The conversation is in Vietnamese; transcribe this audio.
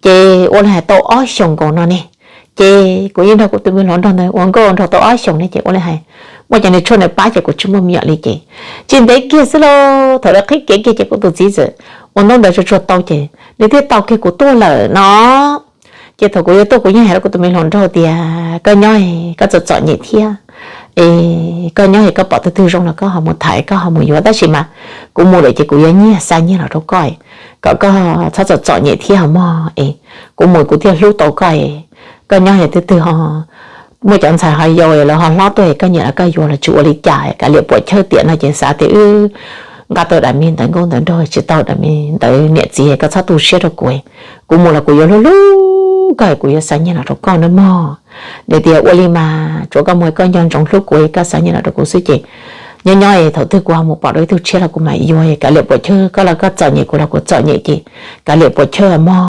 chị ôn lại tổ ó sòng của nó nè chị cũng như đâu của tụi mình nói đâu này uống có thằng tổ ó sòng này chị ôn lại bây giờ này cho này ba chị của chúng mình nhận đi chị đấy kia xí lo thở ra khích kia chị của tụi gì rồi uống nó để cho tao chị để thế tao kia của tôi là nó chị thằng của tôi cũng như hay là của tụi mình nói đâu thì cái nhoi cái chọn chọn nhẹ thia cái nhoi thì cái bỏ từ từ trong là có họ một thải có họ một yếu đó chị mà cũng mua để chị cũng như xa như là đâu coi có sao chọn nhẹ thia mà cũng mua của thia lúc tao coi cái nhoi thì từ từ họ mua chọn xài họ rồi là họ lót tôi cái nhẹ là cái rồi là chủ lý chạy cả liệu buổi chơi tiện là chỉ xả thì ngã tôi đã miên tận công tận đôi chỉ tao đã miên tới nhẹ gì cái sao tu sửa được quê cũng mua là của yếu lúc cái của yếu sáng như là đâu con nữa mà để tiệt uli mà chỗ cái mồi con nhon trong lúc của cái sáng như là đâu có suy chị nhoi nhoi thầu tư qua một bảo đối tượng chia là của mày rồi cả liệu buổi chơi có là cái chọn nhẹ của là của chọn nhẹ chị cả liệu buổi chơi mà